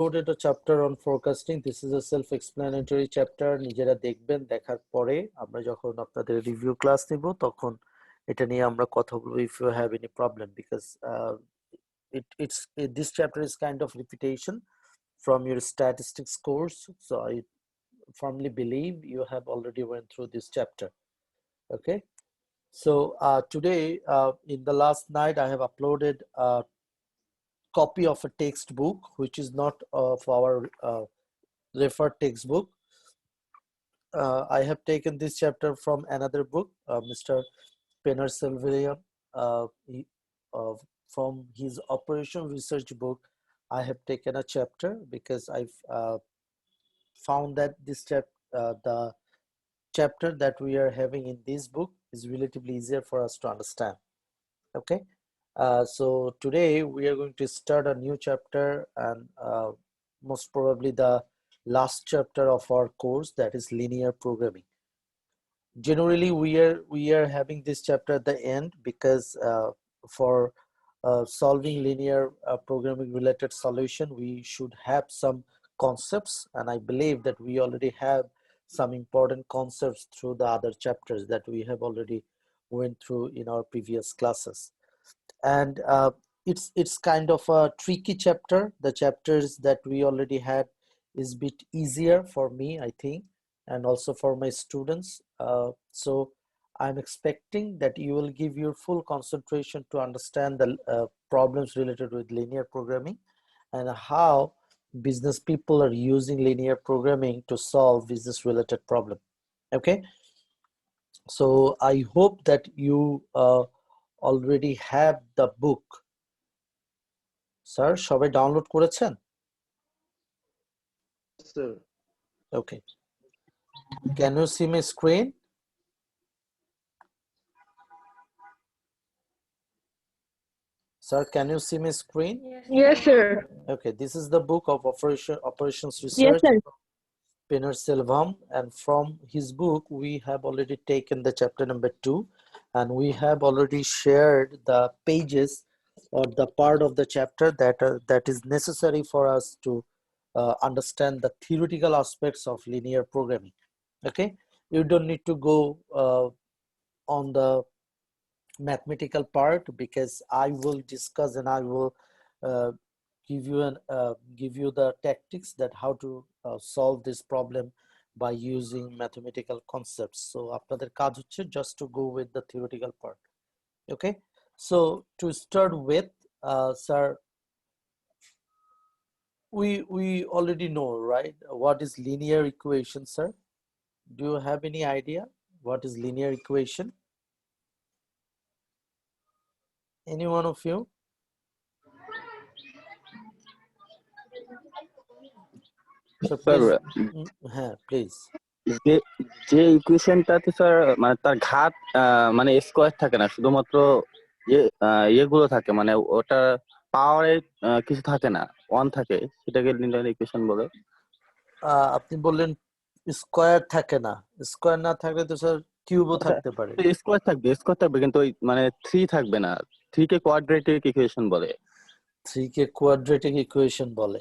uploaded a chapter on forecasting. This is a self-explanatory chapter. নিজেরা দেখবেন, দেখার পরে আমরা যখন আপনাদের রিভিউ ক্লাস নিব তখন এটা নিয়ে আমরা কথা বলবো if you have any problem, because this chapter is kind of repetition from your statistics course, so I firmly believe you have already went through this chapter. Okay, so today in the last night I have uploaded a copy of a textbook which is not of our referred textbook. I have taken this chapter from another book, Mr. Penner-Silvillian, from his operation research book. I have taken a chapter because I've found that this the chapter that we are having in this book is relatively easier for us to understand. Okay, so today we are going to start a new chapter, and most probably the last chapter of our course, that is linear programming. Generally we are having this chapter at the end because for solving linear programming related solution we should have some concepts, and I believe that we already have some important concepts through the other chapters that we have already went through in our previous classes. And it's kind of a tricky chapter. The chapters that we already had is a bit easier for me, I think, and also for my students. So I'm expecting that you will give your full concentration to understand the problems related with linear programming and how business people are using linear programming to solve business related problem. Okay, so I hope that you already have the book. Sir, সবাই download করেছেন? Sir. Okay. Can you see my screen? Sir, can you see my screen? Yes, sir. Okay, this is the book of operations Yes, research, sir. Penner-Silvillian, and from his book we have already taken the chapter number 2, and we have already shared the pages or the part of the chapter that is necessary for us to understand the theoretical aspects of linear programming. Okay, you don't need to go on the mathematical part because I will discuss and I will give you the tactics that how to solve this problem by using mathematical concepts. So আপনাদের কাজ হচ্ছে just to go with the theoretical part. Okay, so to start with, sir, we already know, right, what is linear equation, sir? Do you have any idea what is linear equation? Any one of you? So please, please. যে ইকুয়েশনটাতে sir মানে তার ঘাত মানে square থাকে না, শুধুমাত্র ইয়েগুলো থাকে, মানে ওটা পাওয়ারে কিছু থাকে না, 1 থাকে, সেটাকে লিনিয়ার ইকুয়েশন বলে। আপনি বললেন স্কয়ার থাকে না, স্কয়ার না থাকলে তো স্যার কিউবও থাকতে পারে। স্কয়ার থাকবে কিন্তু ওই মানে 3 থাকবে না। 3 কে কোয়াড্রেটিক ইকুয়েশন বলে। 3 কে কোয়াড্রেটিক ইকুয়েশন বলে।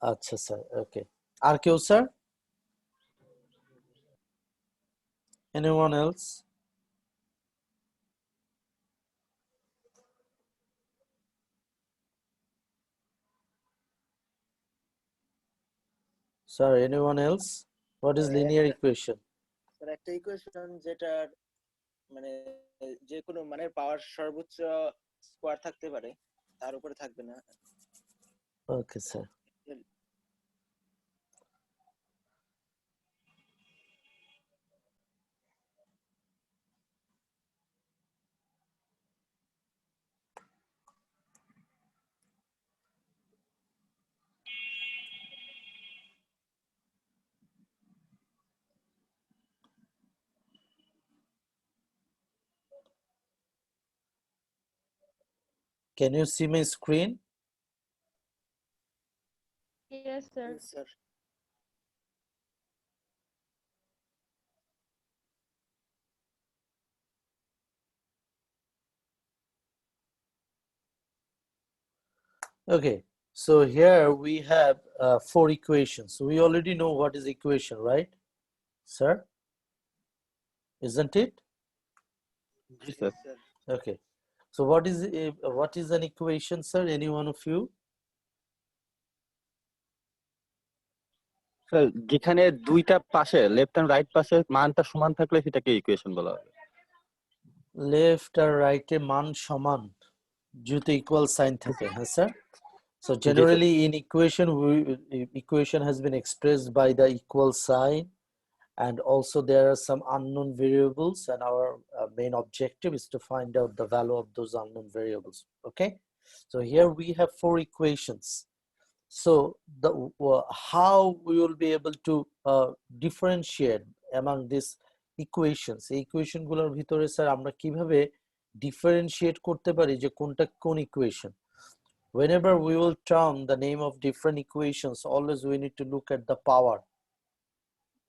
আচ্ছা স্যার, ওকে। আর কেউ sir? Anyone else? Sir, anyone else? What is linear equation? Sir একটা ইকুয়েশন যেটা মানে যে কোনো মানের পাওয়ার সর্বোচ্চ স্কয়ার থাকতে পারে, তার উপরে থাকবে না। Okay sir. Can you see my screen? Yes, sir. Yes, sir. Okay, So here we have 4 equations. So we already know what is equation, right, sir? Isn't it? G sir. Yes, sir. Okay. So what is an equation, sir? Any one of you? Sir যেখানে দুইটা পাশে left and right পাশে মানটা সমান থাকলে সেটাকে equation বলা হবে। Left আর right এ মান সমান যদি equal sign থাকে, হ্যাঁ sir? So generally in equation has been expressed by the equal sign, and also there are some unknown variables, and our main objective is to find out the value of those unknown variables. Okay, so here we have 4 equations. So how we will be able to differentiate among these equations? এই equation গুলোর ভিতরে sir আমরা কিভাবে differentiate করতে পারি যে কোনটা কোন equation? Whenever we will term the name of different equations, always we need to look at the power.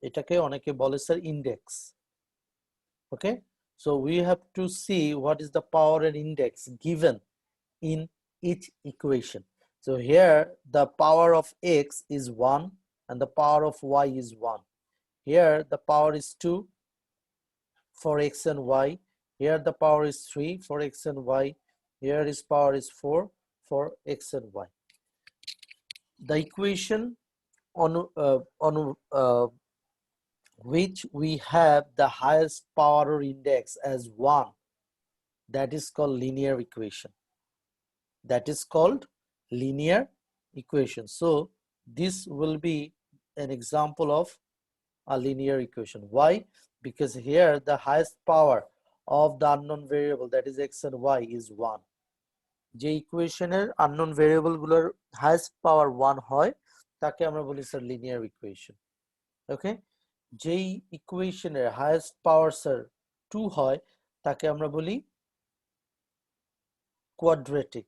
এটাকে অনেকে বলে sir index. Okay, so we have to see what is the power and index given in each equation. So here the power of x is 1 and the power of y is 1. Here the power is 2 for x and y. Here the power is 3 for x and y. Here is power is 4 for x and y. The equation on which we have the highest power or index as 1, that is called linear equation. That is called linear equation. So this will be an example of a linear equation. Why? Because here the highest power of the unknown variable, that is x and y, is 1. যে ইকুয়েশনের unknown variable গুলোর highest power 1 হয় তাকে আমরা বলি sir linear equation. Okay, যেই ইকুয়েশনের highest power sir 2 হয় তাকে আমরা বলি quadratic.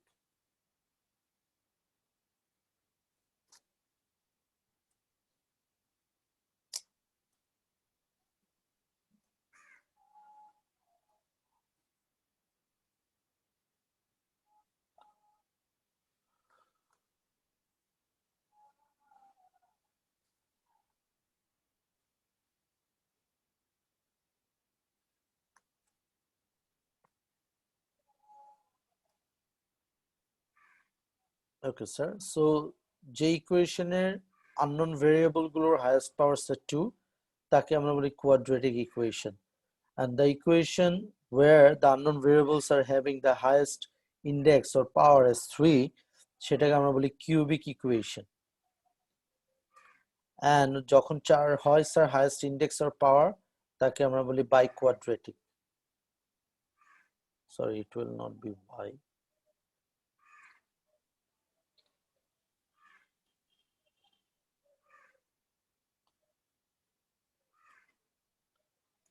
Okay, sir. So যে ইকুয়েশনের unknown variable গুলোর highest power set 2 তাকে আমরা বলি quadratic equation, and the equation where the unknown variables are having the highest index or power as 3 সেটাকে আমরা বলি cubic equation, and যখন 4 হয় sir highest index or power তাকে আমরা বলি biquadratic. Sorry, it will not be bi.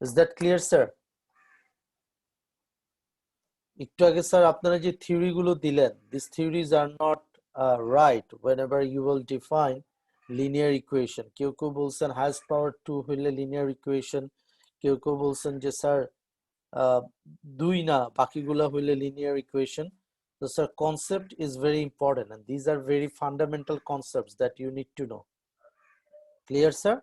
Is that clear, sir? একটু আগে স্যার আপনারা যে থিওরি গুলো দিলেন, these theories are not right whenever you will define linear equation. কেউ কেউ বলছেন highest power 2 হইলে linear equation, কেউ কেউ বলছেন যে স্যার 2 না বাকিগুলা হইলে linear equation. So sir, concept is very important, and these are very fundamental concepts that you need to know. Clear, sir?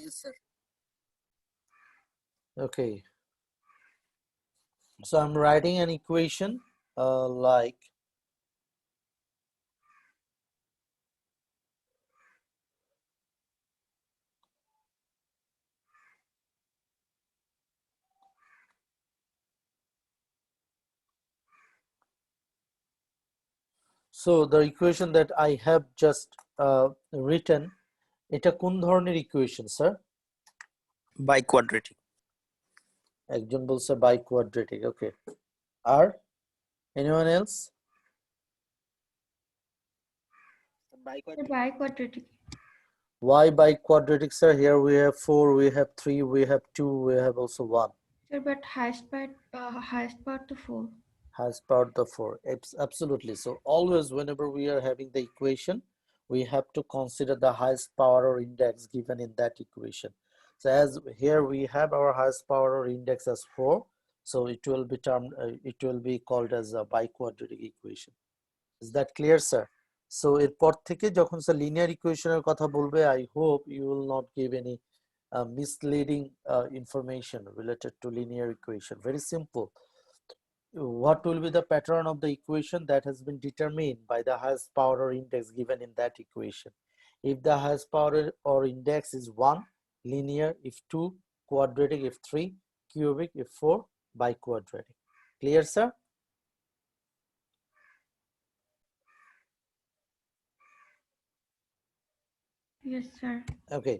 Yes, sir. Okay, so I'm writing an equation like so the equation that I have just written, এটা কোন ধরনের equation sir? Biquadratic. একজন বলছে biquadratic. Okay, R anyone else? Biquadratic. Biquadratic. Why biquadratic, sir? Here we have 4, we have 3, we have 2, we have also 1. Sir, but highest part to 4. Has power the 4. Absolutely. So always whenever we are having the equation, we have to consider the highest power or index given in that equation. So as here we have our highest power or index as 4. So it will be called as a biquadratic equation. Is that clear, sir? So এরপর থেকে যখন sir linear ইকুয়েশনের কথা বলবে, I hope you will not give any misleading information related to linear equation. Very simple. What will be the pattern of the equation that has been determined by the highest power or index given in that equation? If the highest power or index is 1, linear; if 2, quadratic; if 3, cubic; if 4, biquadratic. Clear, sir? Yes, sir. Okay,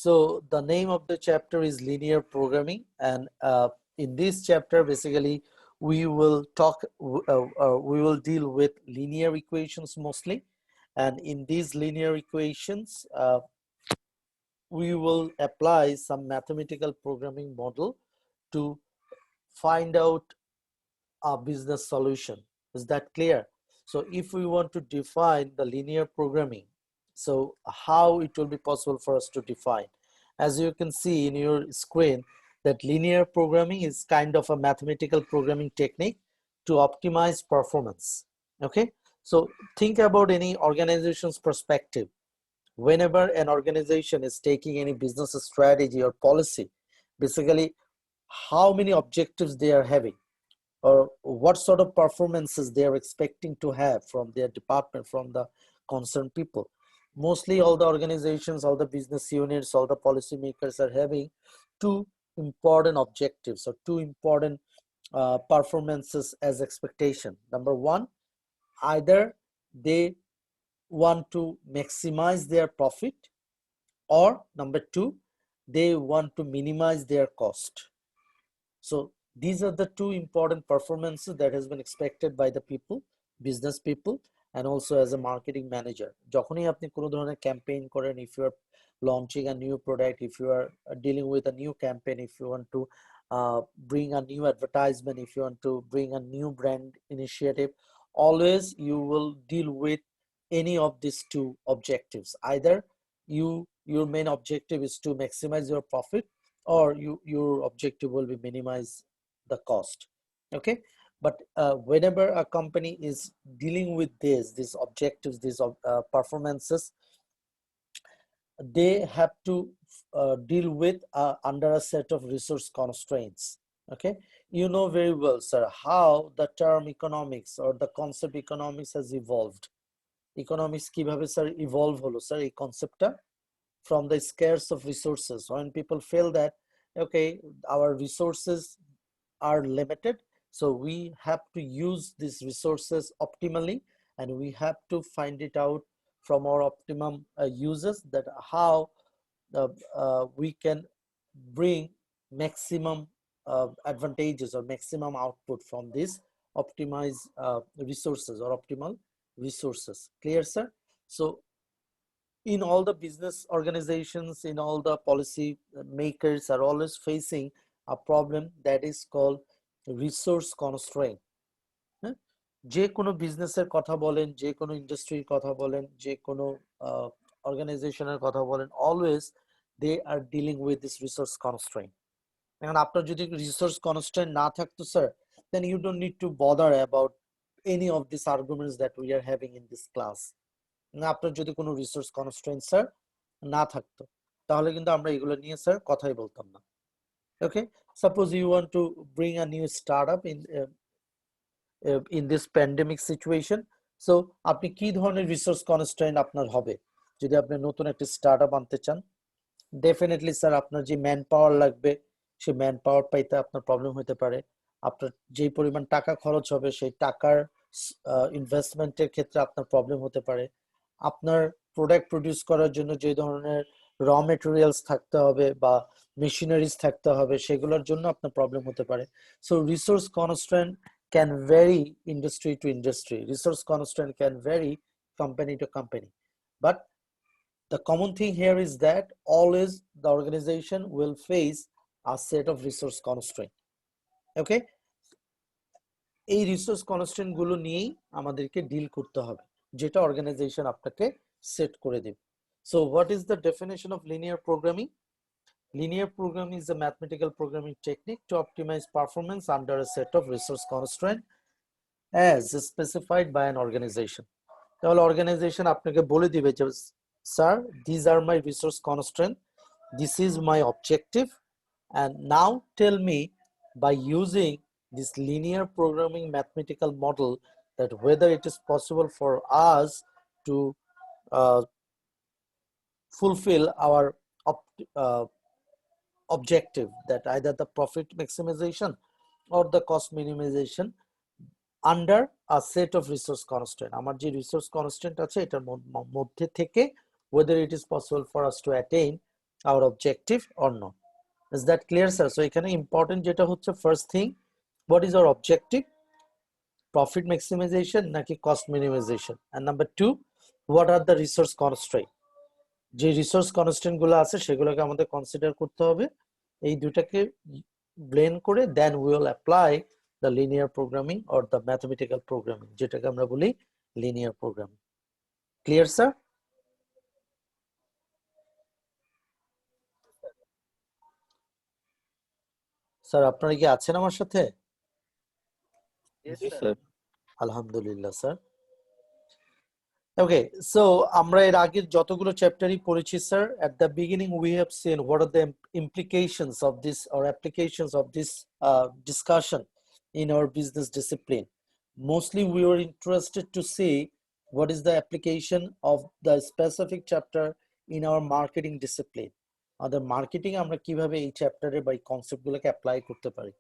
so the name of the chapter is linear programming, and in this chapter basically we will deal with linear equations mostly, and in these linear equations we will apply some mathematical programming model to find out a business solution. Is that clear? So if we want to define the linear programming, so how it will be possible for us to define? As you can see in your screen, that linear programming is kind of a mathematical programming technique to optimize performance. Okay, so think about any organization's perspective. Whenever an organization is taking any business strategy or policy, basically how many objectives they are having, or what sort of performances they are expecting to have from their department, from the concerned people. Mostly all the organizations, all the business units, all the policymakers are having two important objectives or two important performances as expectation. Number one, either they want to maximize their profit, or number two, they want to minimize their cost. So these are the two important performances that has been expected by the people, business people, and also as a marketing manager. যখনই আপনি কোনো ধরনের campaign করেন, if you are launching a new product, if you are dealing with a new campaign, if you want to bring a new advertisement, if you want to bring a new brand initiative, always you will deal with any of these two objectives. Either your main objective is to maximize your profit, or your objective will be minimize the cost. Okay, but whenever a company is dealing with these objectives, these performances, they have to deal with under a set of resource constraints. Okay, you know very well, sir, how the term economics or the concept economics has evolved. Economics কিভাবে sir evolve হলো sir এই কনসেপ্টটা? From the scarce of resources. When people feel that, okay, our resources are limited, so we have to use these resources optimally, and we have to find it out from our optimum uses, that how we can bring maximum advantages or maximum output from these optimized resources or optimal resources. Clear, sir? So in all the business organizations, in all the policy makers are always facing a problem that is called resource constraint. যে কোনো বিজনেসের কথা বলেন, যে কোনো ইন্ডাস্ট্রির কথা বলেন, যে কোনো অর্গানাইজেশনের কথা বলেন, always they are dealing with this resource constraint. এখন আপনার যদি রিসোর্স কনস্ট্রেন্ট না থাকতো sir, then you don't need to bother about any of these arguments that we are having in this class. আপনার যদি কোনো রিসোর্স কনস্ট্রেন্ট স্যার না থাকতো, তাহলে কিন্তু আমরা এগুলো নিয়ে স্যার কথাই বলতাম না। Okay, suppose you want to bring a new startup in this pandemic situation, so আপনি কি ধরনের রিসোর্স কনস্ট্রেন্ট আপনার হবে যদি আপনি নতুন একটা স্টার্টআপ আনতে চান? ডেফিনেটলি স্যার আপনার যে ম্যান পাওয়ার লাগবে, সেই ম্যান পাওয়ার পাইতে আপনার প্রবলেম হতে পারে। আপনার যে পরিমাণ টাকা খরচ হবে, সেই টাকার ইনভেস্টমেন্টের ক্ষেত্রে আপনার প্রবলেম হতে পারে। আপনার প্রোডাক্ট প্রডিউস করার জন্য যে ধরনের র মেটেরিয়ালস থাকতে হবে বা মেশিনারিজ থাকতে হবে, সেগুলোর জন্য আপনার প্রবলেম হতে পারে। So resource constraint can vary industry to industry. Resource constraint can vary company to company. But the common thing here is that always the organization will face a set of resource constraint. Okay? এই resource constraint গুলো নিয়েই আমাদেরকে deal করতে হবে, যেটা organisation আপনাকে set করে দেবে। So what is the definition of linear programming? Linear programming is a mathematical programming technique to optimize performance under a set of resource constraints as specified by an organization. তাহলে organisation আপনাকে বলে দিবে যে sir these are my resource constraints, this is my objective, and now tell me by using this linear programming mathematical model that whether it is possible for us to uh, fulfill our objective, that either the profit maximization or the cost minimization under a set of resource constraint. আমার যে resource constraint আছে এটার মধ্যে থেকে whether it is possible for us to attain our objective or not. Is that clear, sir? So এখানে important যেটা হচ্ছে first thing, what is our objective? Profit maximization নাকি cost minimization? And number two, what are the resource constraint? যে resource constraint গুলো আছে সেগুলোকে আমাদের consider করতে হবে, এই দুটাকে blend করে then we will apply the linear programming or the mathematical programming, যেটাকে আমরা বলি linear programming. Clear, sir? Sir আপনারা কি আছেন আমার সাথে? Yes, Yes, sir. sir. আলহামদুলিল্লাহ স্যার। Okay, so আমরা এর আগের যতগুলো চ্যাপ্টারই পড়েছি sir, at the beginning we have seen what are the implications of this or applications of this discussion in our business discipline. Mostly we were interested to see what is the application of the specific chapter in our marketing discipline. আমাদের marketing আমরা কিভাবে এই চ্যাপ্টারে বা এই কনসেপ্টগুলোকে apply করতে পারি।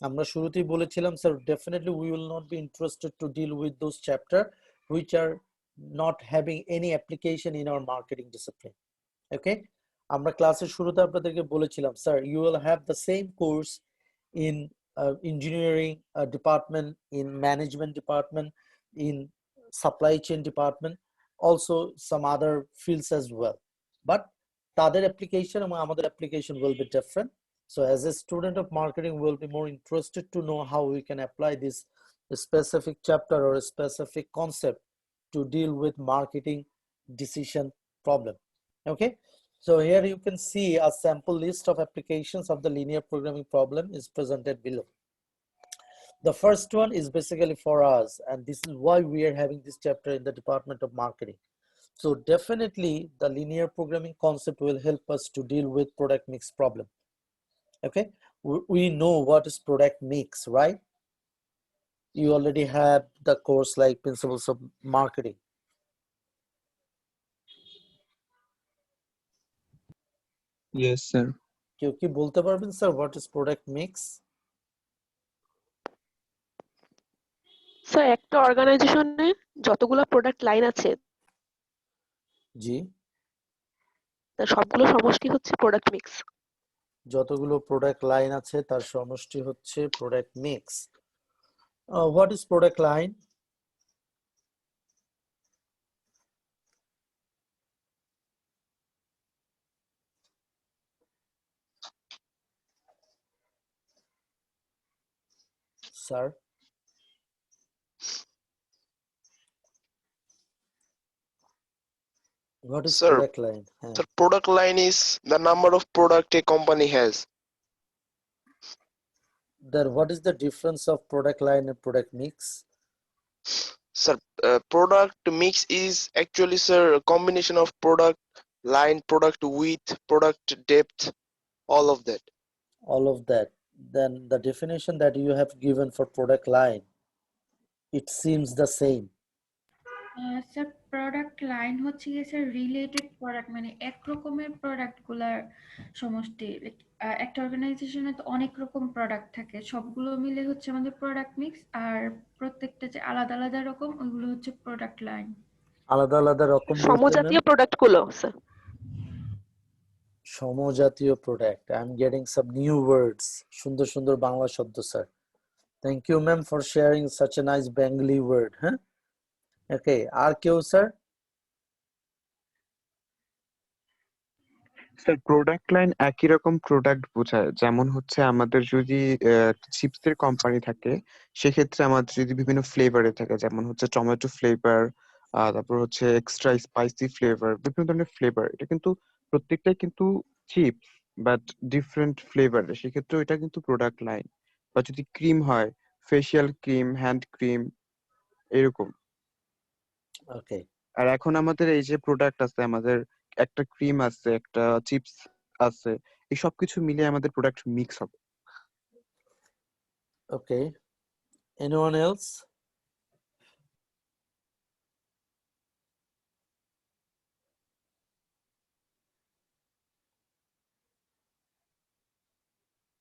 আমরা শুরুতেই বলেছিলাম sir definitely we will not be interested to deal with those chapter which are not having any application in our marketing discipline. Okay, আমরা ক্লাসের শুরুতে আপনাদেরকে বলেছিলাম sir you will have the same course in engineering department, in management department, in supply chain department, also some other fields as well, but তাদের application এবং আমাদের application will be different. So as a student of marketing we will be more interested to know how we can apply this specific chapter or a specific concept to deal with marketing decision problem. Okay, so here you can see a sample list of applications of the linear programming problem is presented below. The first one is basically for us, and this is why we are having this chapter in the Department of Marketing. So definitely the linear programming concept will help us to deal with product mix problem. Okay, we know what is product mix, right? You already have the course like principles of marketing. Yes, sir. কেউ কি বলতে পারবেন sir what is product mix? Sir একটা অর্গানাইজেশনে যতগুলো product line আছে জি, তার সবগুলো সমষ্টি হচ্ছে প্রোডাক্ট মিক্স। যতগুলো প্রোডাক্ট লাইন আছে তার সমষ্টি হচ্ছে product mix. What is product line? Sir, what is Sir, product line? the product line is the number of product a company has. Then what is the difference of product line and product mix? Sir, product mix is actually, sir, a combination of product line, product width, product depth, all of that. All of that. Then the definition that you have given for product line, it seems the same. Sir product line হচ্ছে গিয়ে sir related product, মানে এক রকমের product গুলার সমষ্টি। একটা অর্গানাইজেশনে তো অনেক রকম প্রোডাক্ট থাকে, সবগুলো মিলে হচ্ছে আমাদের প্রোডাক্ট মিক্স, আর প্রত্যেকটা যে আলাদা আলাদা রকম ওইগুলো হচ্ছে প্রোডাক্ট লাইন। আলাদা আলাদা রকম বলতে সমজাতীয় ma'am? প্রোডাক্ট গুলো স্যার। সমজাতীয় product, I am getting some new words, সুন্দর সুন্দর বাংলা শব্দ sir. Thank you ma'am for sharing such a nice Bengali word. হ্যাঁ, ওকে, আর কেউ স্যার? স্যার প্রোডাক্ট লাইন একই রকম প্রোডাক্ট বোঝায়, যেমন হচ্ছে আমাদের যদি চিপসের কোম্পানি থাকে সেক্ষেত্রে আমাদের যদি বিভিন্ন ফ্লেভারে থাকে, যেমন হচ্ছে টমেটো ফ্লেভার, তারপর হচ্ছে এক্সট্রা স্পাইসি ফ্লেভার, বিভিন্ন ধরনের ফ্লেভার, এটা কিন্তু প্রত্যেকটাই কিন্তু চিপস, বাট ডিফারেন্ট ফ্লেভারে, সেক্ষেত্রে ওইটা কিন্তু প্রোডাক্ট লাইন। বা যদি ক্রিম হয়, ফেশিয়াল ক্রিম, হ্যান্ড ক্রিম, এরকম। ওকে, আর এখন আমাদের এই যে প্রোডাক্ট আছে, আমাদের একটা ক্রিম আছে, একটা চিপস আছে, এই সবকিছু মিলিয়ে আমাদের প্রোডাক্ট মিক্স হবে। ওকে, এনিওয়ান এলস?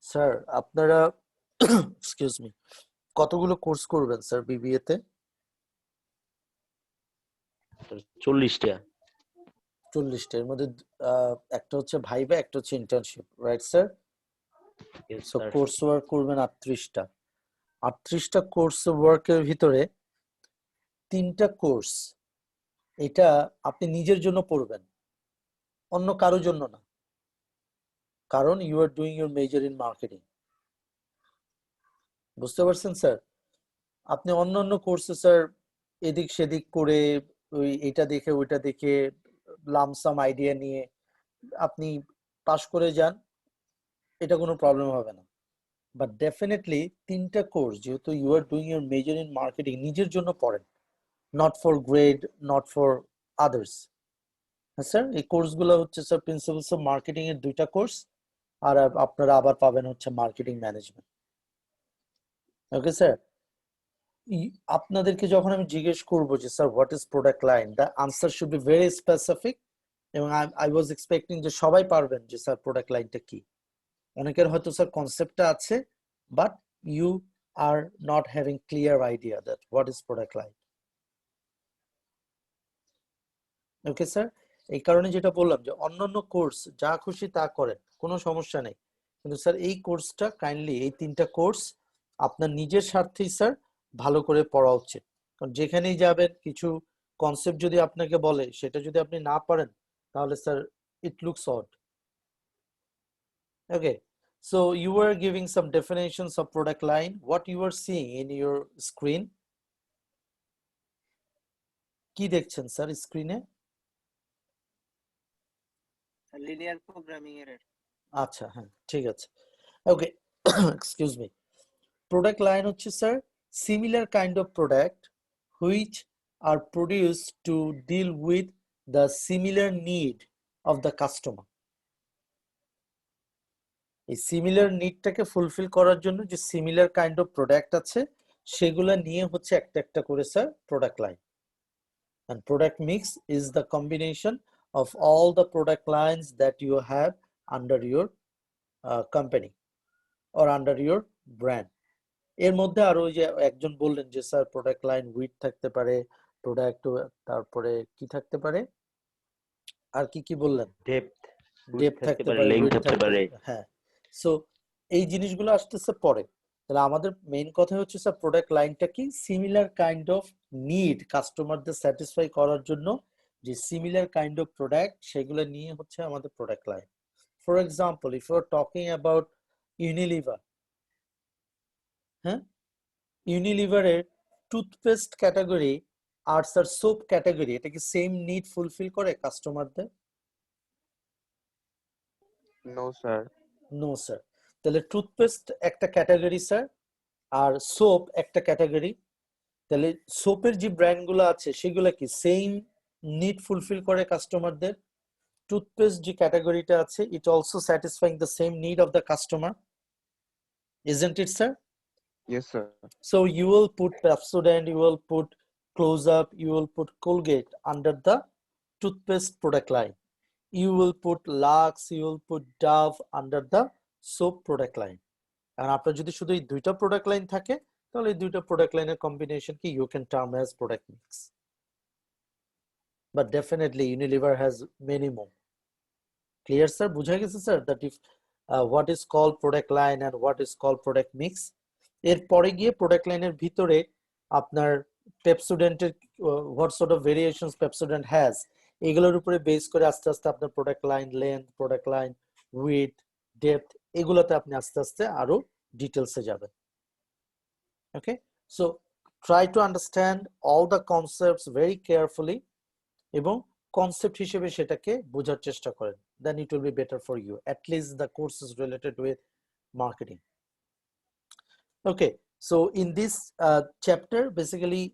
স্যার আপনারা এক্সকিউজ মি, কতগুলো কোর্স করবেন স্যার বিবিএ তে? 40টা। 40টা, এর মধ্যে একটা হচ্ছে ভাইবা, একটা হচ্ছে internship, right sir? Yes, so sir. Course work করবেন 38টা। 38টা কোর্স ওয়ার্কের ভিতরে 3টা কোর্স এটা আপনি নিজের জন্য পড়বেন, অন্য কারোর জন্য না, কারণ you are doing your major in marketing. বুঝতে পারছেন স্যার? আপনি অন্য অন্য কোর্সে স্যার এদিক সেদিক করে ওই এটা দেখে ওইটা দেখে লামসাম আইডিয়া নিয়ে আপনি পাশ করে যান, এটা কোনো প্রবলেম হবে না। বাট ডেফিনেটলি 3টা কোর্স, যেহেতু you are doing your major in marketing, নিজের জন্য পড়েন, not for grade, not for others. হ্যাঁ স্যার, এই কোর্সগুলো হচ্ছে স্যার প্রিন্সিপালস অফ মার্কেটিং এর 2টা কোর্স, আর আপনারা আবার পাবেন হচ্ছে মার্কেটিং ম্যানেজমেন্ট। ওকে স্যার, আপনাদেরকে যখন আমি জিজ্ঞেস করবো যে sir what is product line, the answer should be very specific, এবং আই ওয়াজ এক্সপেক্টিং যে সবাই পারবেন যে স্যার প্রোডাক্ট লাইনটা কি। অনেকের হয়তো স্যার কনসেপ্টটা আছে, but you are not having clear idea that what is product line. Okay sir, এই কারণে যেটা বললাম যে অন্যান্য কোর্স যা খুশি তা করেন, কোনো সমস্যা নেই, কিন্তু স্যার এই কোর্সটা কাইন্ডলি, এই 3টা কোর্স আপনার নিজের স্বার্থেই স্যার ভালো করে পড়া উচিত। কারণ যেখানেই যাবেন কিছু কনসেপ্ট যদি আপনাকে বলে, সেটা যদি আপনি না পারেন, তাহলে sir it looks odd. Okay, so you were giving some definitions of product line. What you are seeing in your screen? কি দেখছেন স্যার স্ক্রিনে? লিনিয়ার প্রোগ্রামিং এর। আচ্ছা, হ্যাঁ ঠিক আছে। Okay, excuse me. Product line হচ্ছে sir similar kind of product which are produced to deal with the similar need of the customer. এই সিমিলার নিডটাকে ফুলফিল করার জন্য যে সিমিলার কাইন্ড অফ প্রোডাক্ট আছে, সেগুলো নিয়ে হচ্ছে একটা একটা করে sir product line. And product mix is the combination of all the product lines that you have under your company or under your brand. এর মধ্যে আরো ওই যে একজন বললেন যে স্যার প্রোডাক্ট লাইন উইথ থাকতে পারে, প্রোডাক্ট, তারপরে কি থাকতে পারে, আর কি কি বললেন? ডেপথ, ডেপ থাকতে পারে, লেন্থ উইথ থাকতে থাকতে পারে। পারে, হ্যাঁ। সো এই জিনিসগুলো আসতেছে পরে। তাহলে আমাদের মেইন কথা হচ্ছে স্যার প্রোডাক্ট লাইনটা কি, সিমিলার কাইন্ড অফ নিড কাস্টমারদের স্যাটিসফাই করার জন্য যে সিমিলার কাইন্ড অফ প্রোডাক্ট, সেগুলো নিয়ে হচ্ছে আমাদের product line. For example, if you are talking about Unilever, হ্যাঁ, ইউনিলিভারের টুথপেস্ট ক্যাটাগরি আর স্যার সোপ ক্যাটাগরি, এটা কি সেম নিড ফুলফিল করে কাস্টমারদের? No sir. No sir. তাহলে টুথপেস্ট একটা ক্যাটাগরি স্যার, আর সোপ একটা ক্যাটাগরি। তাহলে সোপের যে ব্র্যান্ডগুলো আছে সেগুলো কি সেম নিড ফুলফিল করে কাস্টমারদের? টুথপেস্ট যে ক্যাটাগরিটা আছে, it also satisfying the same need of the customer, isn't it sir? Yes sir. So you will put Pepsodent, you will put Close Up, you will put Colgate under the toothpaste product line. You will put Lux, you will put Dove under the soap product line. আর আপনার যদি শুধু এই 2টা product line থাকে, তাহলে এই 2টা product লাইনের কম্বিনেশন কি you can term as product mix. But definitely Unilever has many more. Clear sir? বুঝা গেছে sir that if what is called product line and what is called product mix. এরপরে গিয়ে প্রোডাক্ট লাইনের ভিতরে আপনার পেপসোডেন্টের what sort of variations Pepsodent has, এগুলোর উপরে বেস করে আস্তে আস্তে আপনার product line length, product line with, depth, এগুলোতে আপনি আস্তে আস্তে আরো ডিটেলসে যাবেন। Okay, so try to understand all the concepts very carefully, এবং কনসেপ্ট হিসেবে সেটাকে বোঝার চেষ্টা করেন, then it will be better for you. At least the course is related with marketing. Okay, so in this chapter, basically,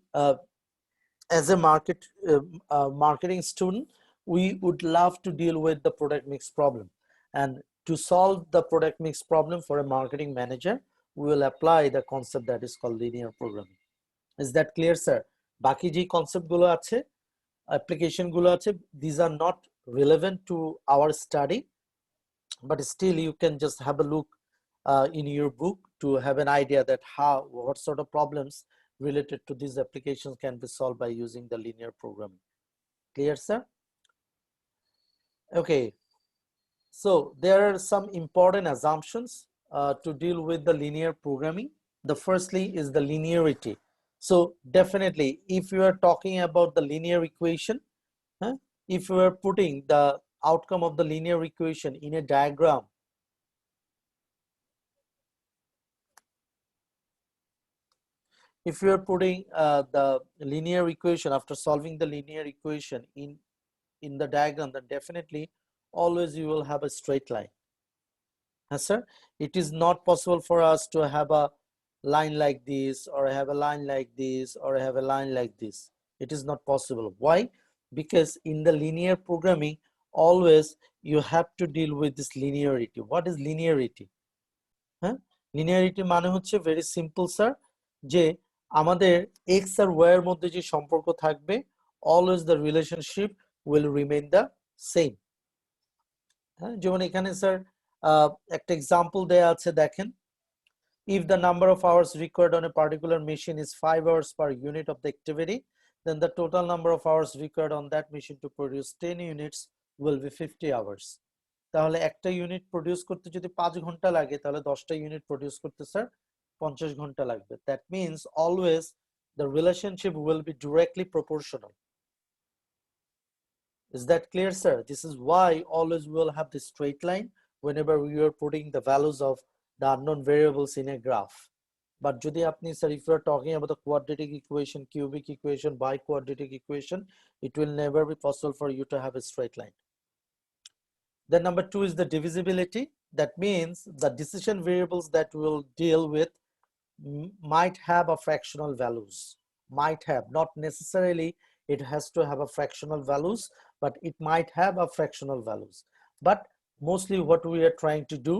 as a marketing student, we would love to deal with the product mix problem, and to solve the product mix problem for a marketing manager, we will apply the concept that is called linear programming. Is that clear, sir? বাকি যে concept গুলো আছে, application গুলো আছে, these are not relevant to our study, but still you can just have a look in your book to have an idea that what sort of problems related to these applications can be solved by using the linear programming. Clear, sir? Okay, so there are some important assumptions to deal with the linear programming. The firstly is the linearity. So definitely, if you are talking about the linear equation, if you are putting the outcome of the linear equation in a diagram, if you are putting the linear equation after solving the linear equation in the diagram, then definitely always you will have a straight line. Yes, sir. It is not possible for us to have a line like this, or have a line like this, or have a line like this. It is not possible. Why? Because in the linear programming, always you have to deal with this linearity. What is linearity? Linearity মানে হচ্ছে very simple, sir, যে আমাদের x আর y এর মধ্যে যে সম্পর্ক থাকবে, always the relationship will remain the same. যেমন এখানে স্যার একটা এক্সাম্পল দেয়া আছে, দেখেন, if the number of hours required on a particular machine is 5 hours per unit of the activity, then the total number of hours required on that machine to produce 10 units will be 50 hours. তাহলে একটা unit produce করতে যদি 5 ঘন্টা লাগে, তাহলে 10টা unit produce করতে sir 50 ঘন্টা লাগবে. That means always the relationship will be directly proportional. Is that clear, sir? This is why always we will have this straight line whenever we are putting the values of the unknown variables in a graph. But যদি আপনি, sir, if you are talking about the quadratic equation, cubic equation, bi-quadratic equation, it will never be possible for you to have a straight line. Then number 2 is the divisibility. That means the decision variables that we'll deal with might have a fractional values. Might have, not necessarily it has to have a fractional values, but it might have a fractional values. But mostly what we are trying to do,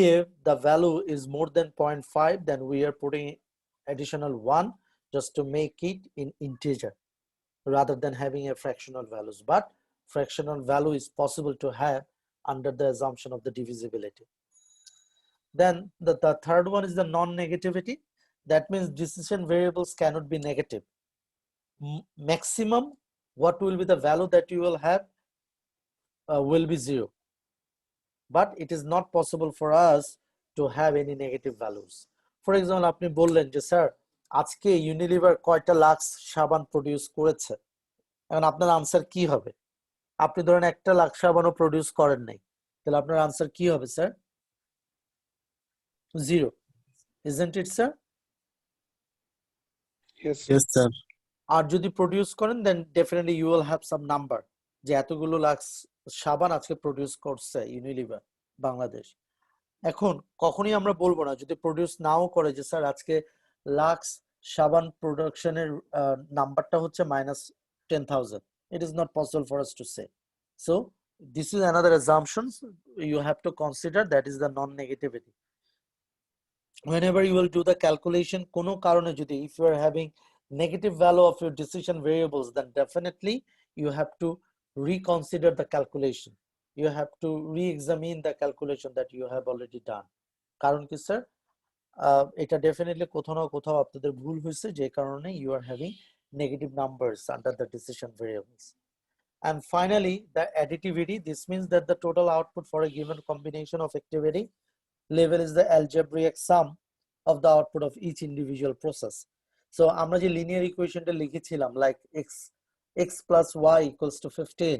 if the value is more than 0.5, then we are putting additional 1 just to make it in integer rather than having a fractional values. But fractional value is possible to have under the assumption of the divisibility. Then the third one is the non-negativity. That means decision variables cannot be negative. Maximum, what will be the value that you will have will be 0. But it is not possible for us to have any negative values. For example, আপনি বললেন যে sir আজকে Unilever কয়টা lux সাবান produce করেছে, এখন আপনার answer কি হবে? আপনি ধরেন 1 লাখ সাবানও প্রডিউস করেন নাই, তাহলে আপনার আনসার কি হবে sir? 0, isn't it, sir? Yes, Yes, sir. আর যদি প্রডিউস করেন, then definitely you will have some number যে এতগুলো লাক্স সাবান আজকে প্রডিউস করছে ইউনিলিভার বাংলাদেশ। এখন কখনোই আমরা বলবো না যদি প্রডিউস নাও করে যে স্যার আজকে লাক্স সাবান প্রোডাকশনের নাম্বারটা হচ্ছে -10,000. It is not possible for us to say. So this is another assumption you have to consider, that is the non-negativity. Whenever you will do the calculation, কোনো কারণে যদি, if you are having negative value of your decision variables, then definitely you have to reconsider the calculation. You have to re-examine the calculation that you have already done. কারণ কি sir, এটা definitely কোথাও না কোথাও আপনাদের ভুল হয়েছে, যে কারণে you are having negative numbers under the decision variables. And finally, the additivity. This means that the total output for a given combination of activity level is the algebraic sum of the output of each individual process. So আমরা যে linear equationটা লিখেছিলাম, like x plus y equals to 15.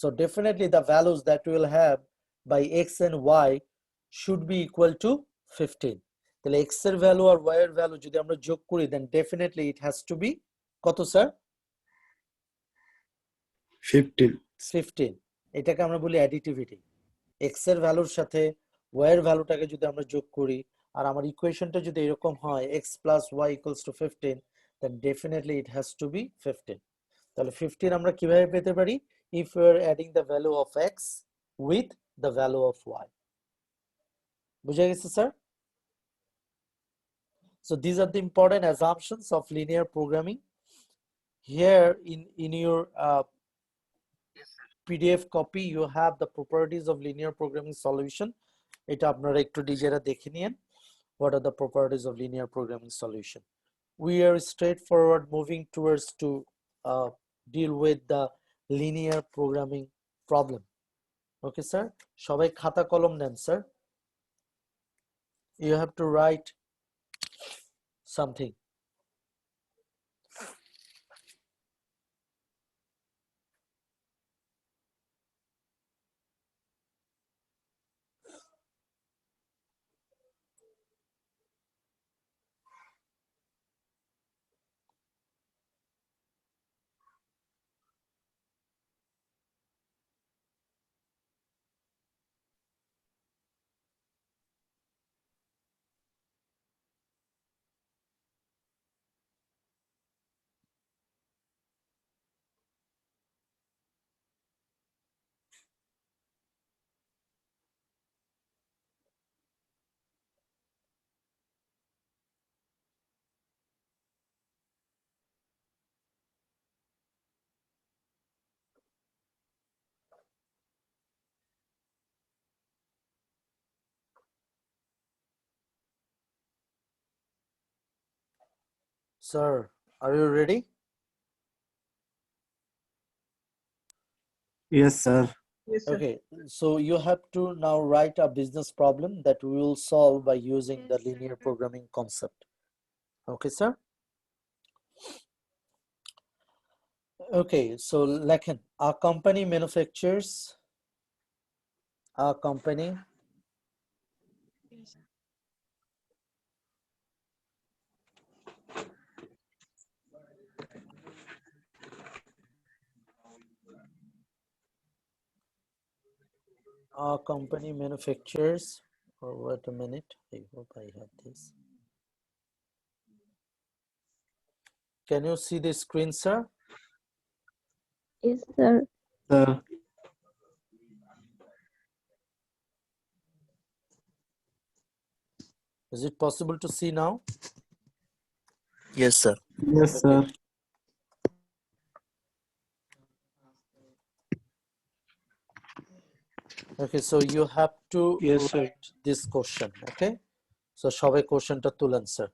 So definitely the values that we will have by x and y should be equal to 15. তাহলে x এর value আর y এর value যদি আমরা যোগ করি, then definitely it has to be কত sir? 15 এটাকে আমরা বলি অ্যাডিটিভিটি x এর ভ্যালুর সাথে y এর ভ্যালুটাকে যদি আমরা যোগ করি আর আমার ইকুয়েশনটা যদি এরকম হয় x plus y equals to 15 then definitely it has to be 15 তাহলে 15 আমরা কিভাবে পেতে পারি if we are adding the value of x with the value of y বুঝা গেছে sir so these are the important assumptions of linear programming here in your PDF copy you have the properties of linear programming solution এটা আপনারা একটু নিজেরা দেখে নিন what are the properties of linear programming solution we are straightforward moving towards to deal with the linear programming problem okay sir সবাই খাতা কলম নেন sir you have to write something sir are you ready Yes, sir. okay so you have to now write a business problem that we will solve by using the linear programming concept okay sir okay so লেখেন a company manufactures a company manufactures oh, wait a minute I hope I have this can you see the screen sir Yes, sir. Sir. is it possible to see now Yes, sir. Yes, okay sir. okay so you have to Yes, sir. write this question okay so সবাই কোশ্চেনটা তুলেন sir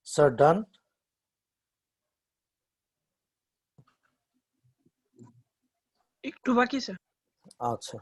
Sir, done? একটু বাকি sir. আচ্ছা।